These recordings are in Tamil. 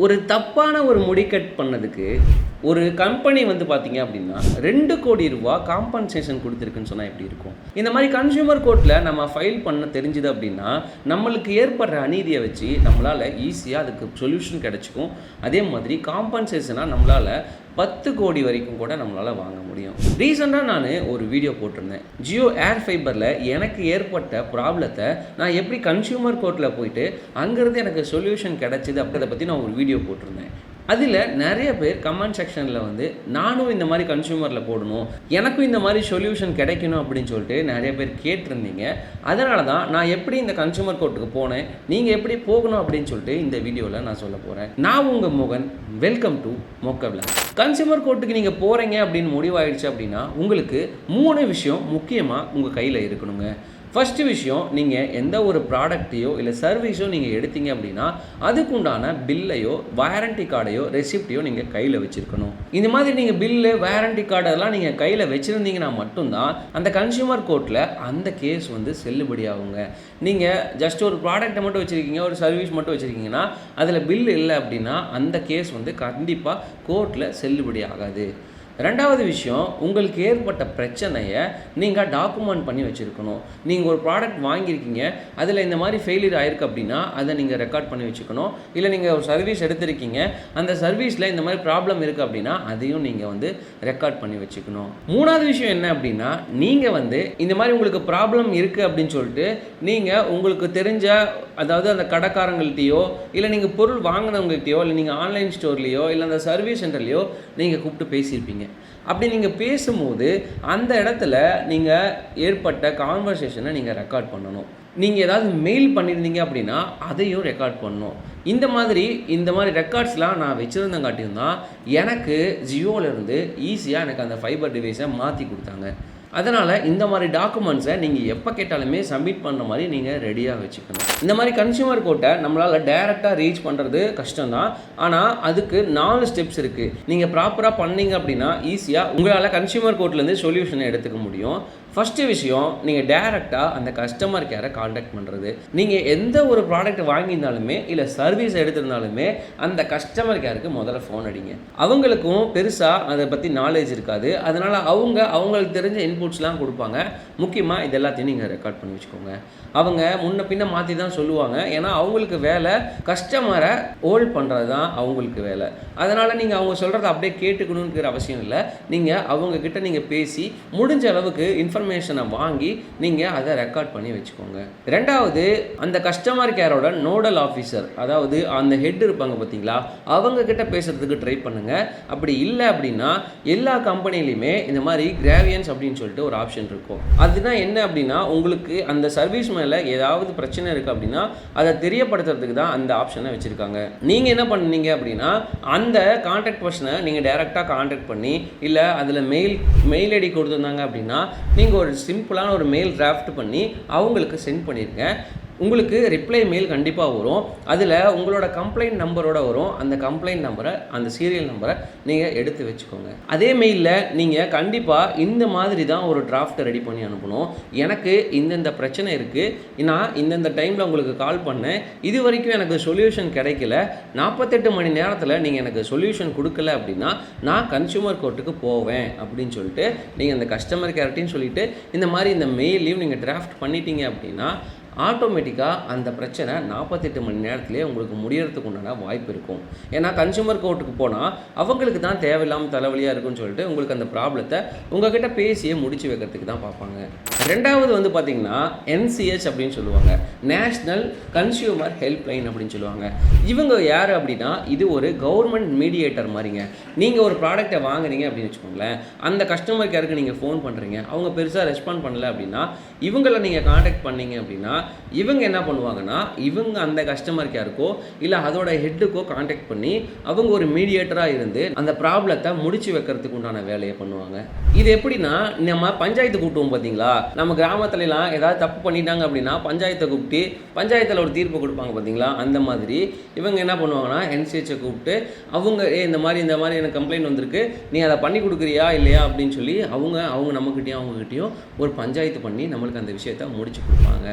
ஒரு தப்பான ஒரு முடிக்கட் பண்ணதுக்கு ஒரு கம்பெனி வந்து பார்த்தீங்க அப்படின்னா 2 கோடி ரூபா காம்பன்சேஷன் கொடுத்துருக்குன்னு சொன்னால் எப்படி இருக்கும்? இந்த மாதிரி கன்சியூமர் கோர்ட்டில் நம்ம ஃபைல் பண்ண தெரிஞ்சுது அப்படின்னா நம்மளுக்கு ஏற்படுற அநீதியை வச்சு நம்மளால் ஈஸியாக அதுக்கு சொல்யூஷன் கிடச்சிக்கும். அதே மாதிரி காம்பன்சேஷனாக நம்மளால் 10 கோடி வரைக்கும் கூட நம்மளால் வாங்க முடியும். ரீசெண்டாக நான் ஒரு வீடியோ போட்டிருந்தேன். ஜியோ ஏர் ஃபைபரில் எனக்கு ஏற்பட்ட ப்ராப்ளத்தை நான் எப்படி கன்சியூமர் கோர்ட்டில் போயிட்டு அங்கேருந்து எனக்கு சொல்யூஷன் கிடச்சிது அப்படின்றத பற்றி நான் ஒரு வீடியோ போட்டிருந்தேன். அதில் நிறைய பேர் கமெண்ட் செக்ஷனில் வந்து நானும் இந்த மாதிரி கன்சியூமரில் போடணும், எனக்கும் இந்த மாதிரி சொல்யூஷன் கிடைக்கணும் அப்படின்னு சொல்லிட்டு நிறைய பேர் கேட்டிருந்தீங்க. அதனால தான் நான் எப்படி இந்த கன்சியூமர் கோர்ட்டுக்கு போனேன், நீங்கள் எப்படி போகணும் அப்படின்னு சொல்லிட்டு இந்த வீடியோவில் நான் சொல்ல போகிறேன். நான் உங்கள் மோகன், வெல்கம் டு மொக்கபிளா. கன்சியூமர் கோர்ட்டுக்கு நீங்கள் போகிறீங்க அப்படின்னு முடிவாயிடுச்சு அப்படின்னா உங்களுக்கு 3 விஷயம் முக்கியமாக உங்கள் கையில் இருக்கணுங்க. ஃபஸ்ட்டு விஷயம், நீங்கள் எந்த ஒரு ப்ராடக்ட்டையோ இல்லை சர்வீஸோ நீங்கள் எடுத்தீங்க அப்படின்னா அதுக்குண்டான பில்லையோ வாரண்டி கார்டையோ ரெசிப்டையோ நீங்கள் கையில் வச்சுருக்கணும். இந்த மாதிரி நீங்கள் பில்லு வாரண்டி கார்டு அதெல்லாம் நீங்கள் கையில் வச்சுருந்தீங்கன்னா மட்டும்தான் அந்த கன்சியூமர் கோர்ட்டில் அந்த கேஸ் வந்து செல்லுபடி ஆகுங்க. நீங்கள் ஜஸ்ட் ஒரு ப்ராடக்ட்டை மட்டும் வச்சுருக்கீங்க, ஒரு சர்வீஸ் மட்டும் வச்சுருக்கீங்கன்னா அதில் பில் இல்லை அப்படின்னா அந்த கேஸ் வந்து கண்டிப்பாக கோர்ட்டில் செல்லுபடி ஆகாது. ரெண்டாவது விஷயம், உங்களுக்கு ஏற்பட்ட பிரச்சனையை நீங்கள் டாக்குமெண்ட் பண்ணி வச்சுருக்கணும். நீங்கள் ஒரு ப்ராடக்ட் வாங்கியிருக்கீங்க, அதில் இந்த மாதிரி ஃபெயிலியர் ஆயிருக்கு அப்படின்னா அதை நீங்கள் ரெக்கார்ட் பண்ணி வச்சுக்கணும். இல்லை நீங்கள் ஒரு சர்வீஸ் எடுத்திருக்கீங்க, அந்த சர்வீஸில் இந்த மாதிரி ப்ராப்ளம் இருக்குது அப்படின்னா அதையும் நீங்கள் வந்து ரெக்கார்ட் பண்ணி வச்சுக்கணும். மூணாவது விஷயம் என்ன அப்படின்னா, நீங்கள் வந்து இந்த மாதிரி உங்களுக்கு ப்ராப்ளம் இருக்குது அப்படின்னு சொல்லிட்டு நீங்கள் உங்களுக்கு தெரிஞ்ச, அதாவது அந்த கடைக்காரங்கள்ட்டையோ இல்லை நீங்கள் பொருள் வாங்கினவங்கள்ட்டையோ இல்லை நீங்கள் ஆன்லைன் ஸ்டோர்லேயோ இல்லை அந்த சர்வீஸ் சென்டர்லேயோ நீங்கள் கூப்பிட்டு பேசியிருப்பீங்க. அப்படி நீங்கள் பேசும்போது அந்த இடத்துல நீங்கள் ஏற்பட்ட கான்வர்சேஷனை நீங்கள் ரெக்கார்ட் பண்ணணும். நீங்கள் ஏதாவது மெயில் பண்ணியிருந்தீங்க அப்படின்னா அதையும் ரெக்கார்ட் பண்ணணும். இந்த மாதிரி ரெக்கார்ட்ஸ்லாம் நான் வச்சுருந்தங்காட்டியும் தான் எனக்கு ஜியோவிலேருந்து ஈஸியாக எனக்கு அந்த ஃபைபர் டிவைஸை மாற்றி கொடுத்தாங்க. அதனால் இந்த மாதிரி டாக்குமெண்ட்ஸை நீங்கள் எப்போ கேட்டாலுமே சப்மிட் பண்ணுற மாதிரி நீங்கள் ரெடியாக வச்சுக்கணும். இந்த மாதிரி கன்சியூமர் கோர்ட்டை நம்மளால் டைரெக்டாக ரீச் பண்ணுறது கஷ்டம்தான். ஆனால் அதுக்கு 4 ஸ்டெப்ஸ் இருக்குது. நீங்கள் ப்ராப்பராக பண்ணீங்க அப்படின்னா ஈஸியாக உங்களால் கன்சியூமர் கோர்ட்லேருந்து சொல்யூஷனை எடுத்துக்க முடியும். ஃபஸ்ட்டு விஷயம், நீங்கள் டைரெக்டாக அந்த கஸ்டமர் கேரை காண்டாக்ட் பண்ணுறது. நீங்கள் எந்த ஒரு ப்ராடக்ட் வாங்கியிருந்தாலுமே இல்லை சர்வீஸ் எடுத்திருந்தாலுமே அந்த கஸ்டமர் கேருக்கு முதல்ல ஃபோன் அடிங்க. அவங்களுக்கும் பெருசாக அதை பற்றி நாலேஜ் இருக்காது. அதனால் அவங்களுக்கு தெரிஞ்ச இன்புட்ஸ்லாம் கொடுப்பாங்க. முக்கியமாக இது எல்லாத்தையும் நீங்கள் ரெக்கார்ட் பண்ணி வச்சுக்கோங்க. அவங்க முன்ன பின்ன மாற்றி தான் சொல்லுவாங்க. ஏன்னா அவங்களுக்கு வேலை கஸ்டமரை ஹோல்ட் பண்ணுறது தான் அவங்களுக்கு வேலை. அதனால் நீங்கள் அவங்க சொல்கிறத அப்படியே கேட்டுக்கணுங்கிற அவசியம் இல்லை. நீங்கள் அவங்கக்கிட்ட நீங்கள் பேசி முடிஞ்ச அளவுக்கு இன்ஃபர்மேஷனை வாங்கி நீங்கள் அதை ரெக்கார்ட் பண்ணி வச்சுக்கோங்க. ரெண்டாவது, அந்த கஸ்டமர் கேரோட நோடல் ஆஃபீஸர், அதாவது அந்த ஹெட் இருப்பாங்க பார்த்தீங்களா, அவங்கக்கிட்ட பேசுகிறதுக்கு ட்ரை பண்ணுங்கள். அப்படி இல்லை அப்படின்னா எல்லா கம்பெனிலையுமே இந்த மாதிரி கிராவியன்ஸ் அப்படின்னு சொல்லிட்டு ஒரு ஆப்ஷன் இருக்கும். அதுதான் என்ன அப்படின்னா, உங்களுக்கு அந்த சர்வீஸ் மேலே ஏதாவது பிரச்சனை இருக்குது அப்படின்னா அதை தெரியப்படுத்துறதுக்கு தான் அந்த ஆப்ஷனை வச்சுருக்காங்க. நீங்கள் என்ன பண்ணீங்க அப்படின்னா அந்த கான்டாக்ட் பர்சனை நீங்கள் டைரெக்டாக கான்டாக்ட் பண்ணி, இல்லை அதில் மெயில் ஐடி கொடுத்துருந்தாங்க அப்படின்னா நீங்கள் ஒரு சிம்பிளான ஒரு மெயில் டிராஃப்ட் பண்ணி அவங்களுக்கு சென்ட் பண்ணிடுங்க. உங்களுக்கு ரிப்ளை மெயில் கண்டிப்பாக வரும். அதில் உங்களோட கம்ப்ளைண்ட் நம்பரோட வரும். அந்த கம்ப்ளைண்ட் நம்பரை, அந்த சீரியல் நம்பரை நீங்கள் எடுத்து வச்சுக்கோங்க. அதே மெயிலில் நீங்கள் கண்டிப்பாக இந்த மாதிரி தான் ஒரு டிராஃப்ட்டை ரெடி பண்ணி அனுப்பணும். எனக்கு இந்தந்த பிரச்சனை இருக்குது, நான் இந்தந்த டைமில் உங்களுக்கு கால் பண்ணேன், இது வரைக்கும் எனக்கு சொல்யூஷன் கிடைக்கல, 48 மணி நேரத்தில் நீங்கள் எனக்கு சொல்யூஷன் கொடுக்கல அப்படின்னா நான் கன்சியூமர் கோர்ட்டுக்கு போவேன் அப்படின்னு சொல்லிட்டு நீங்கள் அந்த கஸ்டமர் கேர்ட்டையும் சொல்லிவிட்டு இந்த மாதிரி இந்த மெயிலையும் நீங்கள் டிராஃப்ட் பண்ணிட்டீங்க அப்படின்னா ஆட்டோமேட்டிக்காக அந்த பிரச்சனை 48 மணி நேரத்துலேயே உங்களுக்கு முடியறதுக்கு உண்டான வாய்ப்பு இருக்கும். ஏன்னா கன்சியூமர் கோர்ட்டுக்கு போனால் அவங்களுக்கு தான் தேவையில்லாமல் தலைவலியாக இருக்குன்னு சொல்லிட்டு உங்களுக்கு அந்த ப்ராப்ளத்தை உங்கள்கிட்ட பேசியே முடிச்சு வைக்கிறதுக்கு தான் பார்ப்பாங்க. ரெண்டாவது வந்து பார்த்திங்கன்னா NCH அப்படின்னு சொல்லுவாங்க, நேஷ்னல் கன்சியூமர் ஹெல்ப்லைன் அப்படின்னு சொல்லுவாங்க. இவங்க யார் அப்படின்னா இது ஒரு கவர்மெண்ட் மீடியேட்டர் மாதிரிங்க. நீங்கள் ஒரு ப்ராடக்டை வாங்குறீங்க அப்படின்னு வச்சுக்கோங்களேன், அந்த கஸ்டமர் கேருக்கு நீங்கள் ஃபோன் பண்ணுறீங்க, அவங்க பெருசாக ரெஸ்பாண்ட் பண்ணல அப்படின்னா இவங்களை நீங்கள் காண்டாக்ட் பண்ணீங்க அப்படின்னா இவங்க என்ன பண்ணுவாங்கன்னா இவங்க அந்த கஸ்டமர் கேருக்கோ இல்லை அதோட ஹெட்டுக்கோ காண்டாக்ட் பண்ணி அவங்க ஒரு மீடியேட்டராக இருந்து அந்த ப்ராப்ளத்தை முடிச்சு வைக்கிறதுக்கு உண்டான வேலையை பண்ணுவாங்க. இது எப்படின்னா, நம்ம பஞ்சாயத்து கூட்டுவோம் பார்த்தீங்களா, நம்ம கிராமத்துலலாம் ஏதாவது தப்பு பண்ணிட்டாங்க அப்படின்னா பஞ்சாயத்தை கூப்பிட்டு பஞ்சாயத்தில் ஒரு தீர்ப்பு கொடுப்பாங்க பார்த்தீங்களா, அந்த மாதிரி இவங்க என்ன பண்ணுவாங்கன்னா என்சிஹெச்சை கூப்பிட்டு அவங்க இந்த மாதிரி எனக்கு கம்ப்ளைண்ட் வந்திருக்கு, நீ அதை பண்ணி கொடுக்குறியா இல்லையா அப்படின்னு சொல்லி அவங்க நம்மக்கிட்டையும் அவங்கக்கிட்டையும் ஒரு பஞ்சாயத்து பண்ணி நம்மளுக்கு அந்த விஷயத்தை முடிச்சு கொடுப்பாங்க.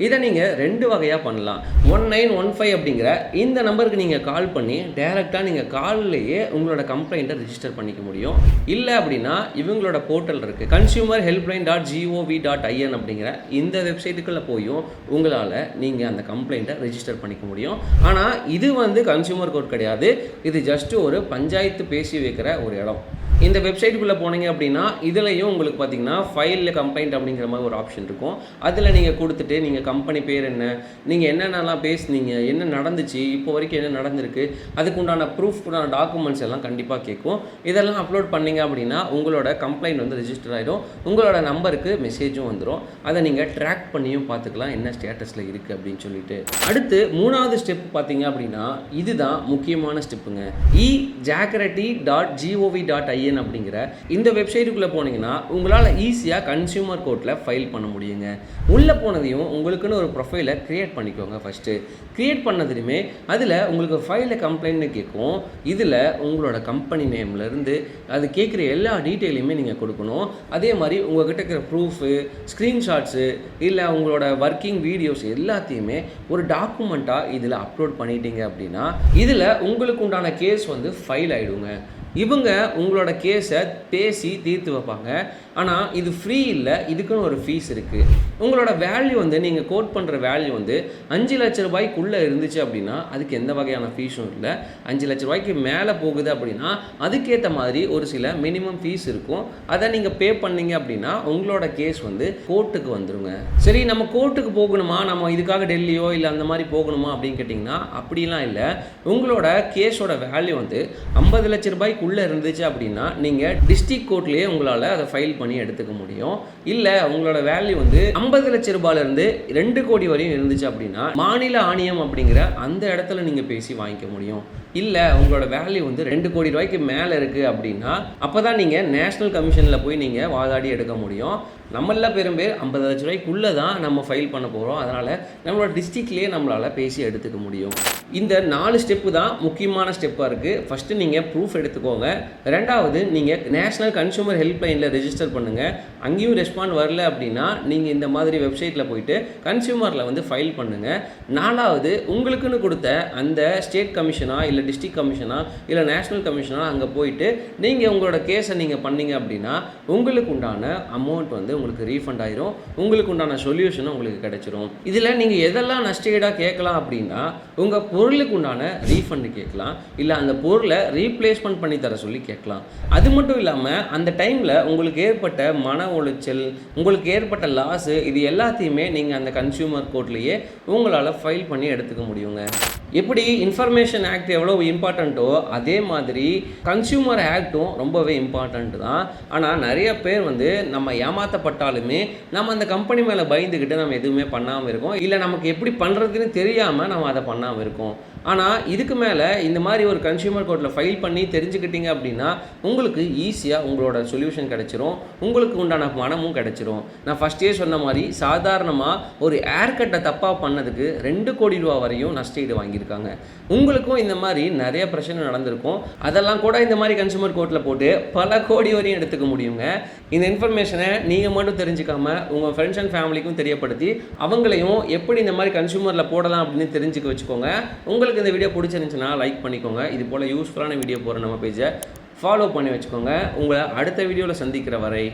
இதை நீங்கள் 2 வகையாக பண்ணலாம். 1915 அப்படிங்கிற இந்த நம்பருக்கு நீங்கள் கால் பண்ணி டைரெக்டாக நீங்கள் கால்லையே உங்களோட கம்ப்ளைண்ட்டை ரிஜிஸ்டர் பண்ணிக்க முடியும். இல்லை அப்படின்னா இவங்களோட போர்ட்டல் இருக்குது, consumerhelpline.gov.in அப்படிங்கிற இந்த வெப்சைட்டுக்குள்ளே போயும் உங்களால் நீங்கள் அந்த கம்ப்ளைண்ட்டை ரிஜிஸ்டர் பண்ணிக்க முடியும். ஆனால் இது கன்சியூமர் கோர்ட் கிடையாது, இது ஜஸ்ட் ஒரு பஞ்சாயத்து பேசி வைக்கிற ஒரு இடம். இந்த வெப்சைட்டுக்குள்ளே போனீங்க அப்படின்னா இதுலேயும் உங்களுக்கு பார்த்தீங்கன்னா ஃபைலில் கம்ப்ளைண்ட் அப்படிங்கிற மாதிரி ஒரு ஆப்ஷன் இருக்கும். அதில் நீங்கள் கொடுத்துட்டு நீங்கள் கம்பெனி பேர் என்ன, நீங்கள் என்னென்னலாம் பேசுனீங்க, என்ன நடந்துச்சு, இப்போ வரைக்கும் என்ன நடந்திருக்கு, அதுக்குண்டான ப்ரூஃப்க்குண்டான டாக்குமெண்ட்ஸ் எல்லாம் கண்டிப்பாக கேட்கும். இதெல்லாம் அப்லோட் பண்ணிங்க அப்படின்னா உங்களோட கம்ப்ளைண்ட் ரிஜிஸ்டர் ஆகிடும். உங்களோட நம்பருக்கு மெசேஜும் வந்துடும். அதை நீங்கள் ட்ராக் பண்ணியும் பார்த்துக்கலாம் என்ன ஸ்டேட்டஸில் இருக்குது அப்படின்னு சொல்லிட்டு. அடுத்து 3வது ஸ்டெப் பார்த்தீங்க அப்படின்னா இதுதான் முக்கியமான ஸ்டெப்புங்க. e-jackrati.gov.in அப்படிங்கிற இந்த வெப்சைட்டுக்குள்ளே போனீங்கன்னா உங்களால் ஈஸியாக கன்சியூமர் கோர்ட்டில் ஃபைல் பண்ண முடியுங்க. உள்ளே போனதையும் உங்களுக்குன்னு ஒரு ப்ரொஃபைலை க்ரியேட் பண்ணிக்கோங்க. ஃபஸ்ட்டு க்ரியேட் பண்ணதுலையுமே அதில் உங்களுக்கு ஃபைலில் கம்ப்ளைண்ட்னு கேட்கும். இதில் உங்களோட கம்பெனி நேம்லேருந்து அது கேட்குற எல்லா டீட்டெயிலையுமே நீங்கள் கொடுக்கணும். அதே மாதிரி உங்கள்கிட்ட இருக்கிற ப்ரூஃபு, ஸ்க்ரீன்ஷாட்ஸு, இல்லை உங்களோட ஒர்க்கிங் வீடியோஸ் எல்லாத்தையுமே ஒரு டாக்குமெண்ட்டாக இதில் அப்லோட் பண்ணிட்டீங்க அப்படின்னா இதில் உங்களுக்கு உண்டான கேஸ் ஃபைல் ஆகிடுங்க. இவங்க உங்களோட கேஸை பேசி தீர்த்து வைப்பாங்க. ஆனால் இது ஃப்ரீ இல்லை, இதுக்குன்னு ஒரு ஃபீஸ் இருக்குது. உங்களோட வேல்யூ நீங்கள் கோட் பண்ணுற வேல்யூ 5 லட்ச ரூபாய்க்குள்ளே இருந்துச்சு அப்படின்னா அதுக்கு எந்த வகையான ஃபீஸும் இல்லை. 5 லட்ச ரூபாய்க்கு மேலே போகுது அப்படின்னா அதுக்கேற்ற மாதிரி ஒரு சில மினிமம் ஃபீஸ் இருக்கும். அதை நீங்கள் பே பண்ணீங்க அப்படின்னா உங்களோட கேஸ் கோர்ட்டுக்கு வந்துடுங்க. சரி, நம்ம கோர்ட்டுக்கு போகணுமா, நம்ம இதுக்காக டெல்லியோ இல்லை அந்த மாதிரி போகணுமா அப்படின்னு கேட்டிங்கன்னா அப்படிலாம் இல்லை. உங்களோட கேஸோட வேல்யூ 50 லட்ச ரூபாய்க்குள்ளே இருந்துச்சு அப்படின்னா நீங்கள் டிஸ்ட்ரிக்ட் கோர்ட்லேயே உங்களால் அதை ஃபைல் பண்ணி எடுத்துக்க முடியும். இல்லை உங்களோட வேல்யூ 50 லட்ச ரூபாயிலிருந்து 2 கோடி வரையும் இருந்துச்சு அப்படின்னா மாநில ஆணையம் அப்படிங்கிற அந்த இடத்துல நீங்கள் பேசி வாங்கிக்க முடியும். இல்லை உங்களோட வேல்யூ 2 கோடி ரூபாய்க்கு மேலே இருக்குது அப்படின்னா அப்போ தான் நீங்கள் நேஷ்னல் கமிஷனில் போய் நீங்கள் வாதாடி எடுக்க முடியும். நம்மள பேர் 50 லட்ச ரூபாய்க்குள்ளே தான் நம்ம ஃபைல் பண்ண போகிறோம். அதனால் நம்மளோட டிஸ்ட்ரிக்ட்லேயே நம்மளால் பேசி எடுத்துக்க முடியும். இந்த 4 ஸ்டெப்பு தான் முக்கியமான ஸ்டெப்பாக இருக்குது. ஃபஸ்ட்டு நீங்கள் ப்ரூஃப் எடுத்துக்கோங்க. 2வது நீங்கள் நேஷ்னல் கன்சூமர் ஹெல்ப்லைனில் ரெஜிஸ்டர் பண்ணுங்கள். அங்கேயும் ரெஸ்பாண்ட் வரல அப்படின்னா நீங்கள் இந்த மாதிரி வெப்சைட்டில் போயிட்டு கன்சியூமரில் ஃபைல் பண்ணுங்கள். 4வது உங்களுக்குன்னு கொடுத்த அந்த ஸ்டேட் கமிஷனா இல்லை டிஸ்ட்ரிக்ட் கமிஷனா இல்லை நேஷ்னல் கமிஷனா அங்கே போயிட்டு நீங்கள் உங்களோட கேஸை நீங்கள் பண்ணீங்க அப்படின்னா உங்களுக்கு உண்டான அமௌண்ட் உங்களுக்கு ரீஃபண்ட் ஆயிரும். உங்களுக்கு உண்டான சொல்யூஷனும் உங்களுக்கு கிடைச்சிரும். இதில் நீங்கள் எதெல்லாம் நஷ்டஈடாக கேட்கலாம் அப்படின்னா உங்கள் பொருளுக்கு உண்டான ரீஃபண்ட் கேட்கலாம், இல்லை அந்த பொருளை ரீப்ளேஸ்மெண்ட் பண்ணி தர சொல்லி கேட்கலாம். அது மட்டும் இல்லாமல் அந்த டைமில் உங்களுக்கு ஏற்பட்ட மன உளைச்சல், உங்களுக்கு ஏற்பட்ட லாஸு, இது எல்லாத்தையுமே நீங்கள் அந்த கன்சியூமர் கோர்ட்லேயே உங்களால் ஃபைல் பண்ணி எடுத்துக்க முடியுங்க. எப்படி இன்ஃபர்மேஷன் ஆக்ட் எவ்வளோ இம்பார்ட்டண்ட்டோ அதே மாதிரி கன்சியூமர் ஆக்டும் ரொம்பவே இம்பார்ட்டண்ட் தான். ஆனால் நிறைய பேர் நம்ம ஏமாற்றப்பட்டாலுமே நம்ம அந்த கம்பெனி மேலே பயந்துக்கிட்டு நம்ம எதுவுமே பண்ணாமல் இருக்கோம். இல்லை நமக்கு எப்படி பண்ணுறதுன்னு தெரியாமல் நம்ம அதை பண்ணாமல் இருக்கோம். ஆனால் இதுக்கு மேலே இந்த மாதிரி ஒரு கன்சியூமர் கோர்ட்டில் ஃபைல் பண்ணி தெரிஞ்சுக்கிட்டீங்க அப்படின்னா உங்களுக்கு ஈஸியாக உங்களோட சொல்யூஷன் கிடச்சிரும், உங்களுக்கு உண்டான பணமும் கிடச்சிரும். நான் ஃபஸ்ட்டே சொன்ன மாதிரி சாதாரணமாக ஒரு ஏர் கட்டை தப்பாக பண்ணதுக்கு 2 கோடி ரூபா வரையும் நஷ்டஈடு வாங்கியிருக்காங்க. உங்களுக்கும் இந்த மாதிரி நிறைய பிரச்சனை நடந்திருக்கும். அதெல்லாம் கூட இந்த மாதிரி கன்சியூமர் கோர்ட்டில் போட்டு பல கோடி வரையும் எடுத்துக்க முடியுங்க. இந்த இன்ஃபர்மேஷனை நீங்கள் மட்டும் தெரிஞ்சுக்காமல் உங்கள் ஃப்ரெண்ட்ஸ் அண்ட் ஃபேமிலிக்கும் தெரியப்படுத்தி அவங்களையும் எப்படி இந்த மாதிரி கன்சியூமரில் போடலாம் அப்படின்னு தெரிஞ்சுக்க வச்சுக்கோங்க. உங்களுக்கு இந்த வீடியோ பிடிச்சிருந்துச்சுன்னா லைக் பண்ணிக்கோங்க. இது போல் யூஸ்ஃபுல்லான வீடியோ போகிற நம்ம பேஜை ஃபாலோ பண்ணி வச்சுக்கோங்க. உங்களை அடுத்த வீடியோவில் சந்திக்கிற வரை